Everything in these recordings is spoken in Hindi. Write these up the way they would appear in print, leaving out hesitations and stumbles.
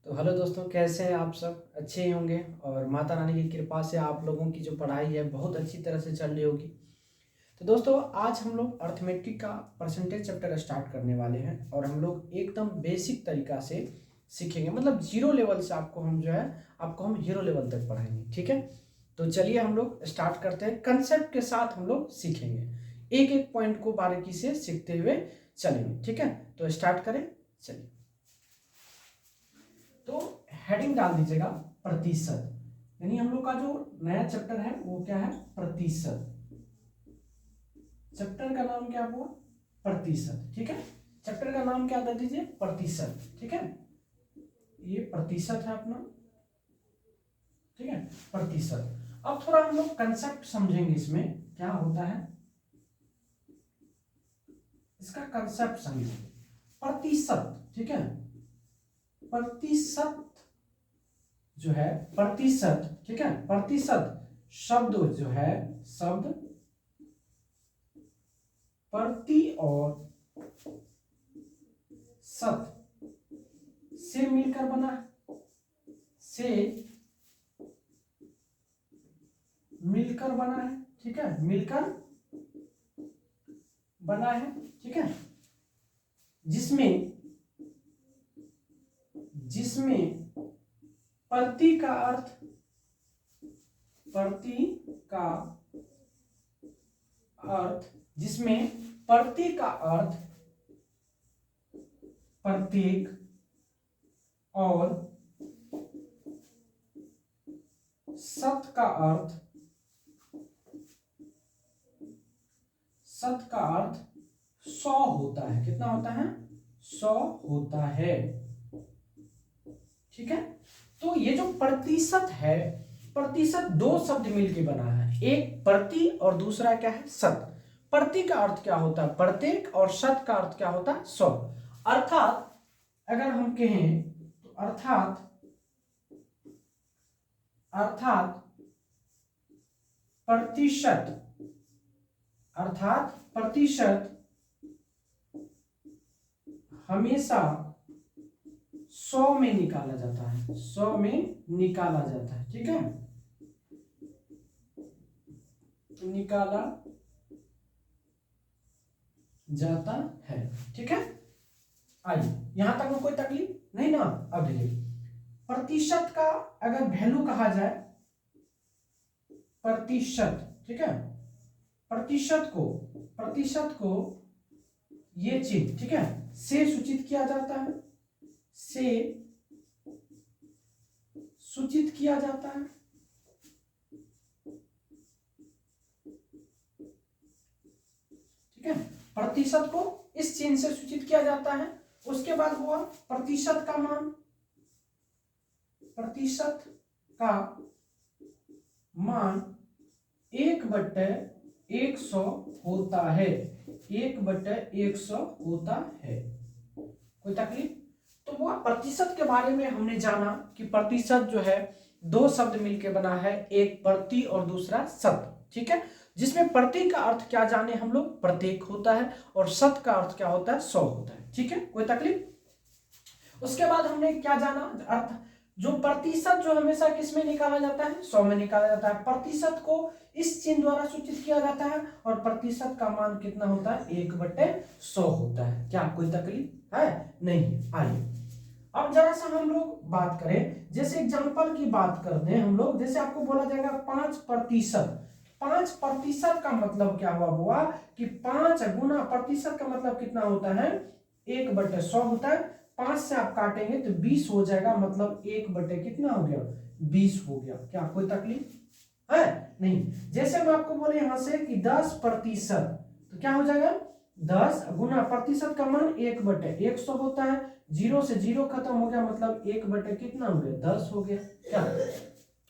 तो हेलो दोस्तों, कैसे हैं आप सब? अच्छे ही होंगे और माता रानी की कृपा से आप लोगों की जो पढ़ाई है बहुत अच्छी तरह से चल रही होगी। तो दोस्तों, आज हम लोग अर्थमेटिक का परसेंटेज चैप्टर स्टार्ट करने वाले हैं और हम लोग एकदम बेसिक तरीका से सीखेंगे, मतलब जीरो लेवल से आपको हम हीरो लेवल तक पढ़ाएंगे। ठीक है, तो चलिए हम लोग स्टार्ट करते हैं। कंसेप्ट के साथ हम लोग सीखेंगे, एक एक पॉइंट को बारीकी से सीखते हुए चलेंगे। ठीक है, तो स्टार्ट करें। चलिए, तो हेडिंग डाल दीजिएगा प्रतिशत, यानी हम लोग का जो नया चैप्टर है वो क्या है? प्रतिशत। चैप्टर का नाम क्या हुआ? प्रतिशत। ठीक है, चैप्टर का नाम क्या दे दीजिए? प्रतिशत। ठीक है, ये प्रतिशत है अपना। ठीक है, प्रतिशत। अब थोड़ा हम लोग कंसेप्ट समझेंगे, इसमें क्या होता है इसका कंसेप्ट समझेंगे। प्रतिशत, ठीक है, प्रतिशत जो है, प्रतिशत, ठीक है, प्रतिशत शब्द जो है, शब्द प्रति और शत से मिलकर बना है, से मिलकर बना है। ठीक है, मिलकर बना है। ठीक है, जिसमें जिसमें प्रति का अर्थ, प्रति का अर्थ, जिसमें प्रति का अर्थ प्रत्येक और शत का अर्थ, शत का अर्थ 100 होता है। कितना होता है? 100 होता है। ठीक है, तो ये जो प्रतिशत है, प्रतिशत दो शब्द मिलके बना है, एक प्रति और दूसरा क्या है? शत। प्रति का अर्थ क्या होता है? प्रत्येक, और शत का अर्थ क्या होता है? 100। अर्थात अगर हम कहें तो अर्थात अर्थात प्रतिशत, अर्थात प्रतिशत हमेशा 100 में निकाला जाता है, 100 में निकाला जाता है। ठीक है, निकाला जाता है। ठीक है, आइए, यहां तक में कोई तकलीफ नहीं ना? अब देखिए, प्रतिशत का अगर वैल्यू कहा जाए, प्रतिशत, ठीक है, प्रतिशत को ये चीज, ठीक है, से सूचित किया जाता है, से सूचित किया जाता है। ठीक है, प्रतिशत को इस चिन्ह से सूचित किया जाता है। उसके बाद हुआ प्रतिशत का मान, प्रतिशत का मान 1/100 होता है, 1/100 होता है। कोई तकलीफ? तो वो प्रतिशत के बारे में हमने जाना कि प्रतिशत जो है दो शब्द मिलकर बना है, एक प्रति और दूसरा शत। ठीक है, जिसमें प्रति का अर्थ क्या जाने हम लोग? प्रत्येक होता है, और शत का अर्थ क्या होता है? 100 होता है। ठीक है, कोई तकलीफ? उसके बाद हमने क्या जाना? अर्थ जो प्रतिशत जो हमेशा किस में निकाला जाता है? 100 में निकाला जाता है। प्रतिशत को इस चिन्ह द्वारा सूचित किया जाता है, और प्रतिशत का मान कितना होता है? 1/100 होता है। क्या कोई तकलीफ है? नहीं। आइए, अब जरा सा हम लोग बात करें, जैसे एग्जांपल की बात करते हैं हम लोग, जैसे आपको बोला जाएगा 5%। 5% का मतलब क्या हुआ कि 5 गुना, प्रतिशत का मतलब कितना होता है? 1/100 होता है। 5 से आप काटेंगे तो 20 हो जाएगा, मतलब 1/ कितना हो गया? 20 हो गया। क्या कोई तकलीफ है? नहीं। जैसे हम आपको बोले यहां से कि 10%, तो क्या हो जाएगा? 10 गुना प्रतिशत का मान 1/100 होता है। 0 से 0 खत्म हो गया, मतलब 1/ कितना हो गया? 10 हो गया। क्या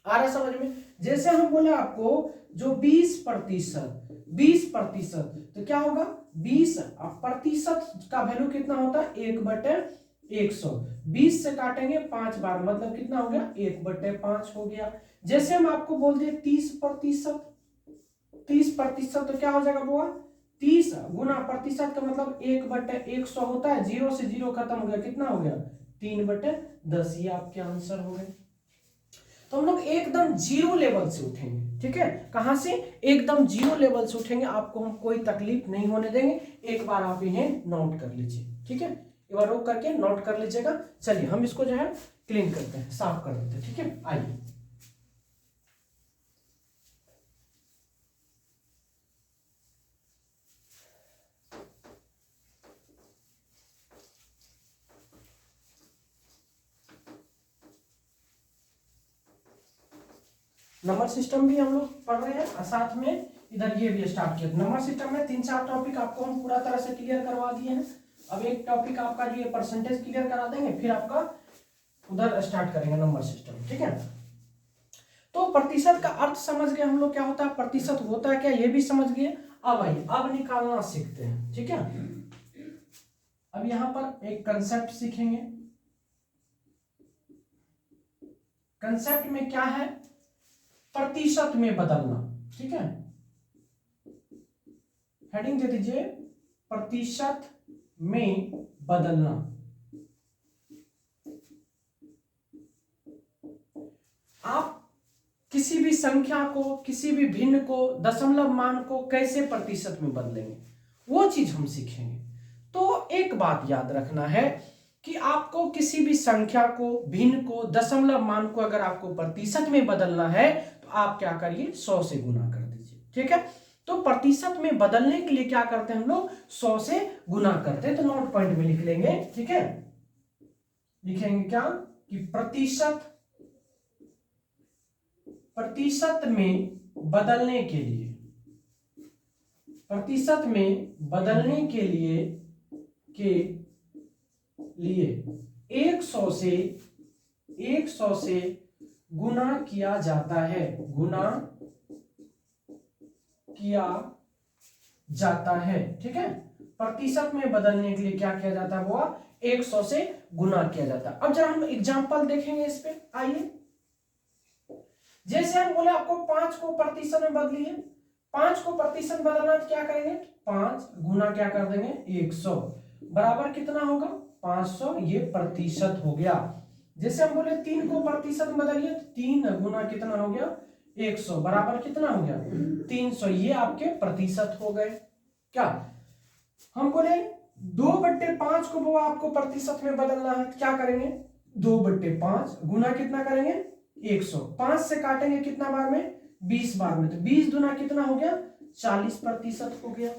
आ रहा समझ में? जैसे हम बोले आपको जो 20%, 20%, तो क्या होगा? 20 प्रतिशत का वैल्यू कितना होता है? 1/100। 20 से काटेंगे 5 बार, मतलब कितना हो गया? 1/5 हो गया। जैसे हम आपको बोल दिए 30%, 30%, तो क्या हो जाएगा बुआ? 30 गुना प्रतिशत का मतलब 1/100 होता है। 0 से 0 खत्म हो गया, कितना हो गया? 3/10, ये आपके आंसर हो गए। तो हम लोग एकदम जीरो लेवल से उठेंगे, ठीक है, कहां से, एकदम जीरो लेवल से उठेंगे, आपको हम कोई तकलीफ नहीं होने देंगे। एक बार आप इन्हें नोट कर लीजिए, ठीक है, एक बार रोक करके नोट कर लीजिएगा। चलिए हम इसको जो है क्लीन करते हैं, साफ कर देते हैं, ठीक है। आइए नंबर सिस्टम भी हम लोग पढ़ रहे हैं और साथ में इधर ये भी स्टार्ट किया। नंबर सिस्टम में 3-4 टॉपिक आपको हम पूरा तरह से क्लियर करवा दिए हैं। अब एक टॉपिक आपका जो ये परसेंटेज क्लियर करा देंगे, फिर आपका उधर स्टार्ट करेंगे नंबर सिस्टम, ठीक है। तो प्रतिशत का अर्थ समझ गए हम लोग, क्या होता है प्रतिशत होता है क्या, ये भी समझ गए। अब आइए अब निकालना सीखते हैं, ठीक है। अब यहां पर एक कंसेप्ट सीखेंगे। कंसेप्ट में क्या है, प्रतिशत में बदलना, ठीक है। हेडिंग दे दीजिए प्रतिशत में बदलना। आप किसी भी संख्या को, किसी भी भिन्न को, दशमलव मान को कैसे प्रतिशत में बदलेंगे, वो चीज हम सीखेंगे। तो एक बात याद रखना है कि आपको किसी भी संख्या को, भिन्न को, दशमलव मान को अगर आपको प्रतिशत में बदलना है तो आप क्या करिए, 100 से गुना कर दीजिए, ठीक है। तो प्रतिशत में बदलने के लिए क्या करते हैं हम लोग, 100 से गुना करते हैं। तो नोट पॉइंट में लिख लेंगे, ठीक है। लिखेंगे क्या कि प्रतिशत में बदलने के लिए, प्रतिशत में बदलने के लिए 100 से गुना किया जाता है, गुना किया जाता है, ठीक है। प्रतिशत में बदलने के लिए क्या किया जाता है, वो 100 से गुना किया जाता है। अब जरा हम एग्जांपल देखेंगे इस पे, आइए। जैसे हम बोले आपको 5 को प्रतिशत में बदलिए, 5 को प्रतिशत बदलना तो क्या करेंगे, 5 गुना क्या कर देंगे 100, बराबर कितना होगा 500, ये प्रतिशत हो गया। जैसे हम बोले 3 को प्रतिशत में बदलिए, 3 गुना कितना हो गया 100, बराबर कितना हो गया 300, ये आपके प्रतिशत हो गए। क्या हम बोले 2/5 को वो आपको प्रतिशत में बदलना है, तो क्या करेंगे 2/5 गुना कितना करेंगे 100, 5 से काटेंगे कितना बार में 20 बार में, तो 20 गुना कितना हो गया 40% हो गया।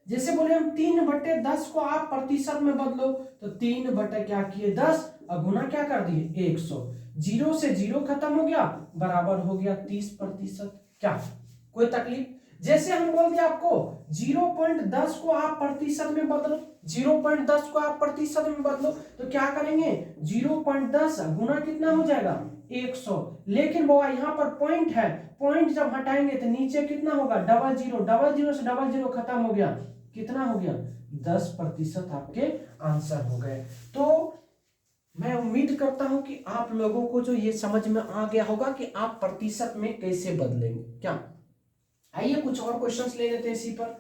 जैसे बोले हम 3/10 को आप प्रतिशत में बदलो, तो 3 क्या किए 10 और गुना क्या कर दिए 100, 0 से 0 खत्म हो गया, बराबर हो गया 30%। क्या कोई तकलीफ, जैसे हम बोल दिया आपको 0.10 को आप प्रतिशत में बदलो, 0.10 को आप प्रतिशत में बदलो, तो क्या करेंगे 0.10 गुना कितना हो जाएगा 100, लेकिन बाबा यहाँ पर पॉइंट है, पॉइंट जब हटाएंगे तो नीचे कितना होगा 00, 00 से 00 खत्म हो गया, कितना हो गया 10% आपके आंसर हो गए। तो मैं उम्मीद करता हूं कि आप लोगों को जो ये समझ में आ गया होगा कि आप प्रतिशत में कैसे बदलेंगे। क्या आइए कुछ और क्वेश्चंस ले लेते हैं इसी पर।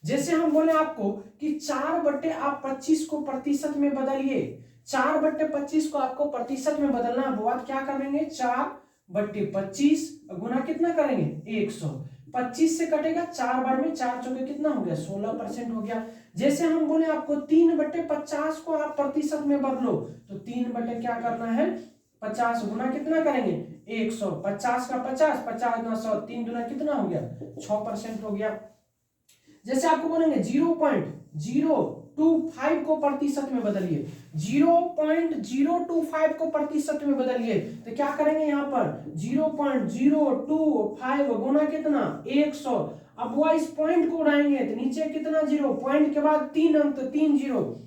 जैसे हम बोले आपको कि 4/25 को प्रतिशत में बदलिए, 4/25 को आपको प्रतिशत में बदलना है, वो आप क्या करेंगे 4/25 गुना कितना करेंगे 100, 25 से कटेगा 4 बार में, 4 चौके कितना हो गया 16% हो गया। जैसे हम बोले आपको 3/50 को आप प्रतिशत में बदलो, तो 3 क्या करना है 50 गुना कितना करेंगे 100, 50 का 50, 50 गुना 100, 3 गुना कितना हो गया 6% हो गया। जैसे आपको बोलेंगे 0.025 को प्रतिशत में बदलिए, 0.025 को प्रतिशत में बदलिए, तो क्या करेंगे यहाँ पर 0.025 गुना कितना 100, अब वो इस पॉइंट को उड़ाएंगे तो नीचे कितना 0, पॉइंट के बाद 3 अंक, 3 जीरो,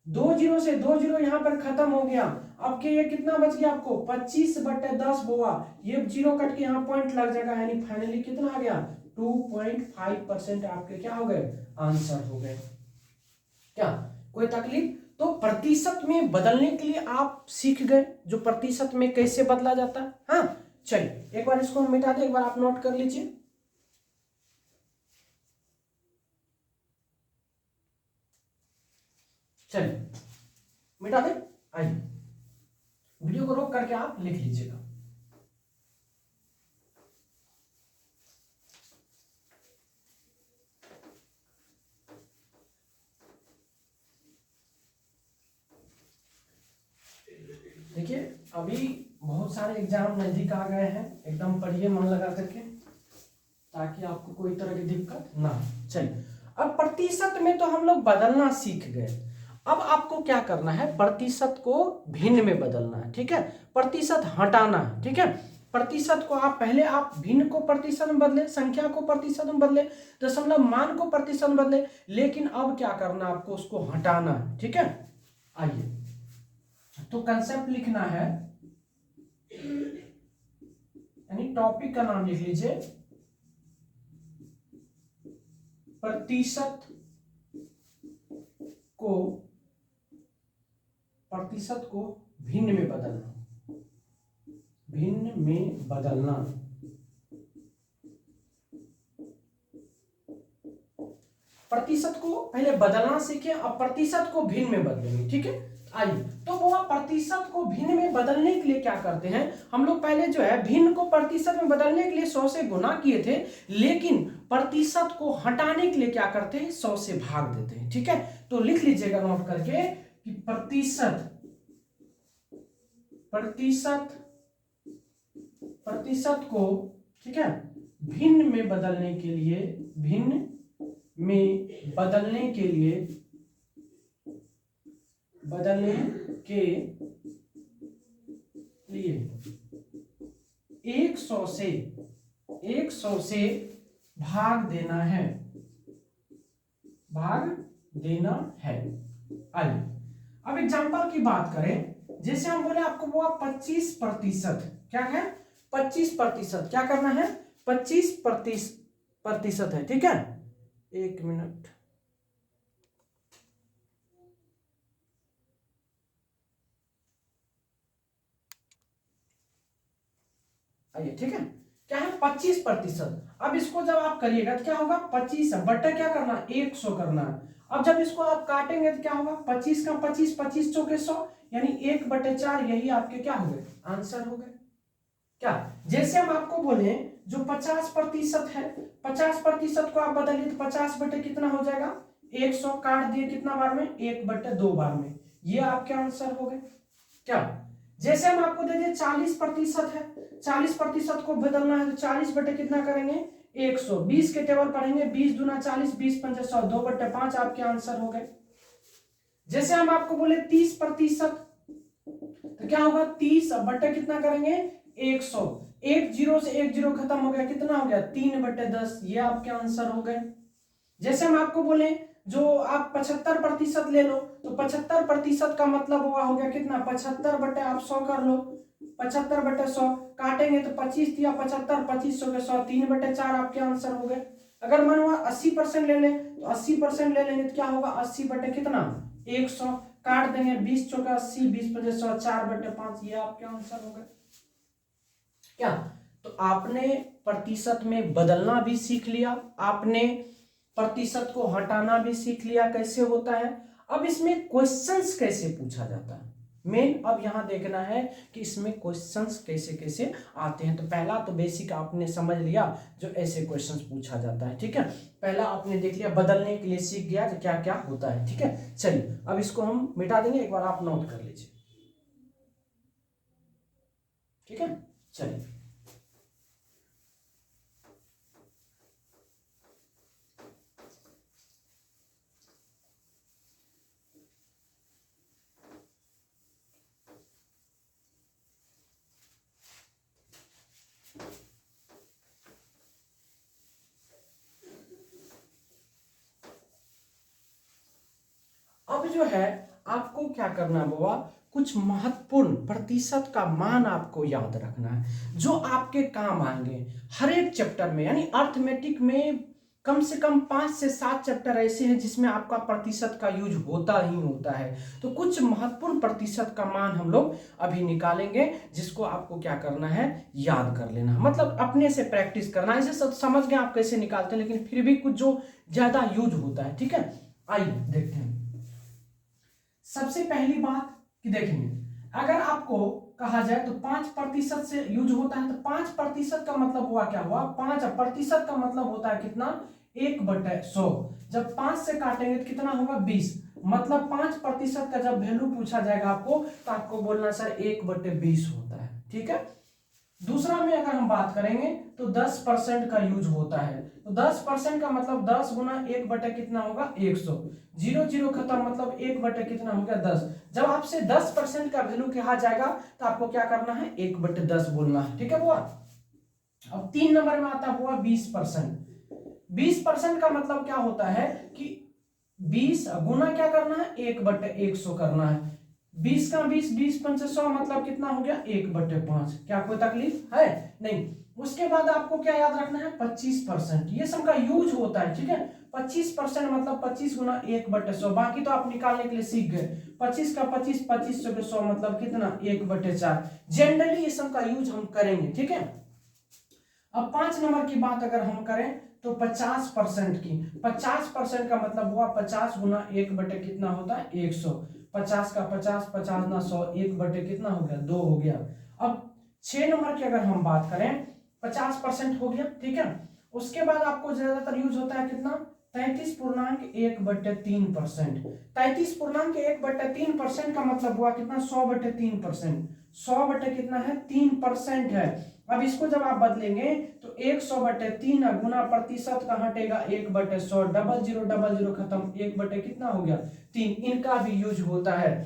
2 जीरो से 2 जीरो यहाँ पर खत्म हो गया। अब के ये कितना बच गया आपको 25/10 बोआ, ये जीरो कट के यहाँ पॉइंट लग जाएगा, यानी फाइनली कितना आ गया 2.5% आपके क्या हो गए आंसर हो गए। क्या कोई तकलीफ, तो प्रतिशत में बदलने के लिए आप सीख गए जो प्रतिशत में कैसे बदला जाता है। हाँ चलिए एक बार इसको हम मिटा दें, एक बार आप नोट कर लीजिए। चलिए मिटा दें। आइए वीडियो को रोक करके आप लिख लीजिएगा। देखिए अभी बहुत सारे एग्जाम नजदीक आ गए हैं, एकदम पढ़िए मन लगा करके ताकि आपको कोई तरह की दिक्कत ना हो। चलिए अब प्रतिशत में तो हम लोग बदलना सीख गए, अब आपको क्या करना है, प्रतिशत को भिन्न में बदलना है। ठीक है, प्रतिशत हटाना है। ठीक है, प्रतिशत को आप पहले आप भिन्न को प्रतिशत में बदले, संख्या को प्रतिशत में बदले, दशमलव मान को प्रतिशत में बदले, लेकिन अब क्या करना आपको, उसको हटाना है। ठीक है, आइए तो कंसेप्ट लिखना है, यानी टॉपिक का नाम लिख लीजिए प्रतिशत को भिन्न में बदलना, भिन्न में बदलना। प्रतिशत को पहले बदलना सीखे, अब प्रतिशत को भिन्न में बदलेंगे। ठीक है, आइए तो वो प्रतिशत को भिन्न में बदलने के लिए क्या करते हैं हम लोग, पहले जो है भिन्न को प्रतिशत में बदलने के लिए 100 से गुना किए थे, लेकिन प्रतिशत को हटाने के लिए क्या करते हैं, 100 से भाग देते हैं। ठीक है, तो लिख लीजिएगा नोट करके कि प्रतिशत को, ठीक है, भिन्न में बदलने के लिए, भिन्न में बदलने के लिए 100 से भाग देना है, आइए अब एग्जांपल की बात करें, जैसे हम बोले आपको वो 25%, क्या है 25%, क्या करना है 25% है। ठीक है, एक मिनट, आइए ठीक है, क्या है 25%। अब इसको जब आप करिएगा तो क्या होगा, 25 बट्टा क्या करना, 100 करना है। अब जब इसको आप काटेंगे तो क्या होगा, 25 का 25, 25 चौके 100, यानी 1/4, यही आपके क्या हो गए, आंसर हो गए। क्या, जैसे हम आपको बोले जो 50% है, 50% को आप बदलिए तो 50 बटे कितना हो जाएगा, 100, काट दिए कितना बार में, 1/2 बार में, ये आपके आंसर हो गए। क्या, जैसे हम आपको दे दिए 40% है, 40% को बदलना है तो 40 बटे कितना करेंगे, 100, 20 के टेबल पढ़ेंगे, 20 दूना 40, 20 पंचे 100, 2/5 आपके आंसर हो गए। जैसे हम आपको बोले 30%, तो क्या होगा, 30 बटे कितना करेंगे, 100, 1 0 से 1 0 खत्म हो गया, कितना हो गया, 3/10, ये आपके आंसर हो गए। जैसे हम आपको बोले जो आप 75% ले लो, तो 75% का मतलब हुआ हो गया कितना, 75 बटे आप 100 कर लो, 75/100 काटेंगे तो 25 दिया 75, 25 हो गए 100, 3/4 आपके आंसर हो गए। अगर मान हुआ 80% ले लें तो 80% ले लेंगे तो क्या होगा, 80 बटे कितना, 100, काट देंगे 20 चौका 80, 20 पंजे 100, 4/5, ये आपके आंसर हो गए। क्या, तो आपने प्रतिशत में बदलना भी सीख लिया, आपने प्रतिशत को हटाना भी सीख लिया कैसे होता है। अब इसमें क्वेश्चंस कैसे पूछा जाता है, मेन अब यहां देखना है कि इसमें क्वेश्चंस कैसे कैसे आते हैं। तो पहला तो बेसिक आपने समझ लिया जो ऐसे क्वेश्चंस पूछा जाता है। ठीक है, पहला आपने देख लिया, बदलने के लिए सीख गया कि क्या क्या होता है। ठीक है, चलिए अब इसको हम मिटा देंगे, एक बार आप नोट कर लीजिए। ठीक है, चलिए अब जो है आपको क्या करना बाबा, कुछ महत्वपूर्ण प्रतिशत का मान आपको याद रखना है जो आपके काम आएंगे हर एक चैप्टर में। यानी अर्थमेटिक में कम से कम 5 से 7 चैप्टर ऐसे हैं जिसमें आपका प्रतिशत का यूज होता ही होता है। तो कुछ महत्वपूर्ण प्रतिशत का मान हम लोग अभी निकालेंगे, जिसको आपको क्या करना है, याद कर लेना, मतलब अपने से प्रैक्टिस करना। इसे सब समझ गए आप कैसे निकालते हैं, लेकिन फिर भी कुछ जो ज्यादा यूज होता है। ठीक है, आइए देखते हैं। सबसे पहली बात, कि देखेंगे अगर आपको कहा जाए तो 5% से यूज होता है, तो 5% का मतलब हुआ क्या हुआ, 5% का मतलब होता है कितना, 1/100। जब 5 से काटेंगे तो कितना होगा, 20। मतलब 5% का जब वैल्यू पूछा जाएगा आपको तो आपको बोलना सर 1/20 होता है। ठीक है। दूसरा में अगर हम बात करेंगे तो 10% का यूज होता है, तो 10% का मतलब 10 गुना 1/, कितना होगा, 100। 0 0 खत्म, मतलब 1/, कितना हो गया, 10। जब आपसे 10% का वैल्यू कहा जाएगा तो आपको क्या करना है, 1/10 बोलना है। ठीक है बुआ। अब 3 नंबर में आता हुआ 20%। 20% का मतलब क्या होता है कि 20 गुना क्या करना है, 1/100 करना है। 20 का 20, 20×5 मतलब कितना हो गया, 1/5। क्या कोई तकलीफ है, नहीं। उसके बाद आपको क्या याद रखना है, 25%, ये सब का यूज होता है। ठीक है। 25% मतलब 25 गुना 1/100, बाकी तो आप निकालने के लिए सीख गए। 25 का 25, 2500 के 100 मतलब कितना, 1/4। जनरली ये सब का यूज हम करेंगे। ठीक है। अब 5 नंबर की बात अगर हम करें तो 50% की, 50% का मतलब हुआ 50 गुना 1/, कितना होता है, 100। 50 का 50, 50 ना 100, 1/, कितना हो गया, 2 हो गया। अब 6 नंबर की अगर हम बात करें, 50% हो गया। ठीक है। उसके बाद आपको ज्यादातर यूज होता है कितना, 33.1/3%। 33.1/3% का मतलब हुआ कितना, 100/3%। 100 कितना है, 3% है। अब इसको जब आप बदलेंगे तो 100/3 गुना प्रतिशत का हटेगा 1/100, 0000 खत्म, 1/ कितना हो गया, 3। इनका भी यूज होता है।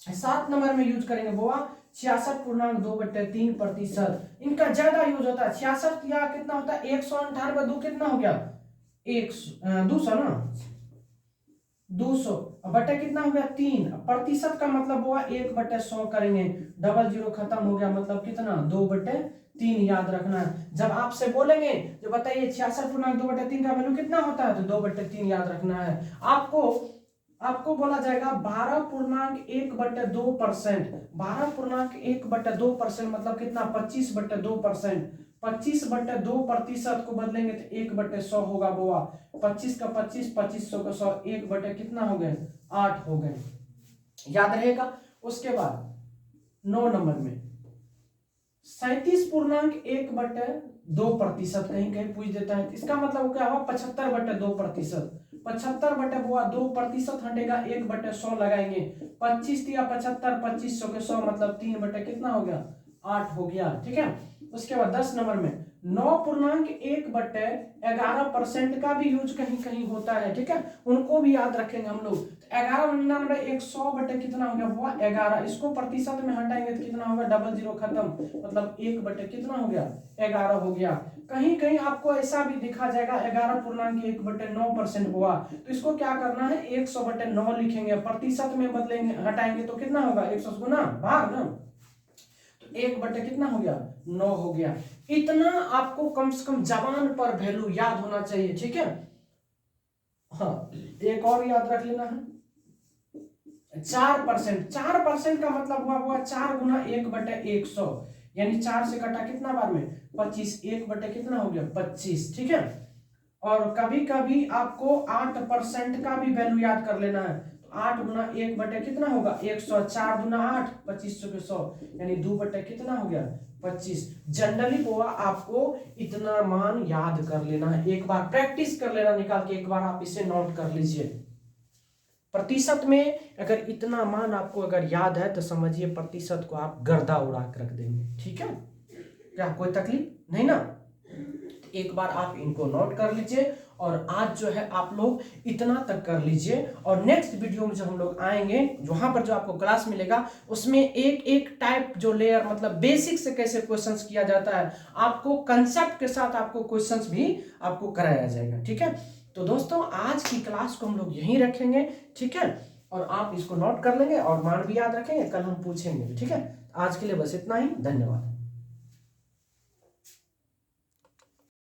7 नंबर में यूज करेंगे बुआ 66.2/3%। इनका ज्यादा यूज होता है। 66 या कितना होता है, 198, 2 कितना हो गया, 200 ना, 200 बटे कितना हो गया, 3। प्रतिशत का मतलब हुआ 1/100 करेंगे, 00 खत्म हो गया, मतलब कितना, 2/3 याद रखना है। जब आपसे बोलेंगे जो बताइए 66.2/3 का वैल्यू कितना होता है, तो 2/3 याद रखना है। आपको बोला जाएगा 12.1/2%। 12.1/2% मतलब कितना, 25/2%। 25/2% को बदलेंगे तो 1/100 होगा बुआ। 25 का 25, 2500 का 100, 1/ कितना हो गए, 8 हो गए, याद रहेगा। उसके बाद 9 नंबर में 37.1/2%, कहीं कहीं पूछ देता है, इसका मतलब क्या हुआ, 75/2%। 75/2% हटेगा, 1/100 लगाएंगे। 25 या 75, 2500 के 100 मतलब 3/ कितना हो गया, 8 हो गया। ठीक है। उसके बाद 10 नंबर में 9.1/11% का भी यूज कहीं कहीं होता है। ठीक है। उनको भी याद रखेंगे हम लोग। 11×99 100 कितना हो गया बुआ, 11। इसको प्रतिशत में हटाएंगे तो कितना होगा, 00 खत्म, मतलब 1/ कितना हो गया, 11 हो गया। कहीं कहीं आपको ऐसा भी दिखा जाएगा 11.1/9% हुआ, तो इसको क्या करना है, 100/9 लिखेंगे, प्रतिशत में बदलेंगे, हटाएंगे तो कितना होगा, 100 गुना भाग ना, 1/ कितना हो गया, 9 हो गया। इतना आपको कम से कम जबान पर वैल्यू याद होना चाहिए। ठीक है। हाँ, एक और याद रख लेना है, 4%। 4% का मतलब हुआ 4 गुना 1/100, यानी 4 से कटा कितना बार में, 25, 1/ कितना हो गया, 25। ठीक है। और कभी कभी आपको 8% का भी वैल्यू याद कर लेना है, 8 गुना 1/ कितना होगा, 100। 4 गुना 8, 2500 के 100, यानी 2/ कितना हो गया, 25। जनरली वो आपको इतना मान याद कर लेना है, एक बार प्रैक्टिस कर लेना निकाल के, एक बार आप इसे नोट कर लीजिए। प्रतिशत में अगर इतना मान आपको अगर याद है तो समझिए प्रतिशत को आप गर्दा उड़ा कर रख देंगे। ठीक है। क्या कोई तकलीफ नहीं ना, एक बार आप इनको नोट कर लीजिए। और आज जो है आप लोग इतना तक कर लीजिए, और नेक्स्ट वीडियो में जब हम लोग आएंगे, वहां पर जो आपको क्लास मिलेगा उसमें एक एक टाइप जो लेयर मतलब बेसिक से कैसे क्वेश्चंस किया जाता है, आपको कंसेप्ट के साथ आपको क्वेश्चंस भी आपको कराया जाएगा। ठीक है। तो दोस्तों आज की क्लास को हम लोग यहीं रखेंगे। ठीक है। और आप इसको नोट कर लेंगे और मान भी याद रखेंगे, कल हम पूछेंगे। ठीक है। आज के लिए बस इतना ही, धन्यवाद।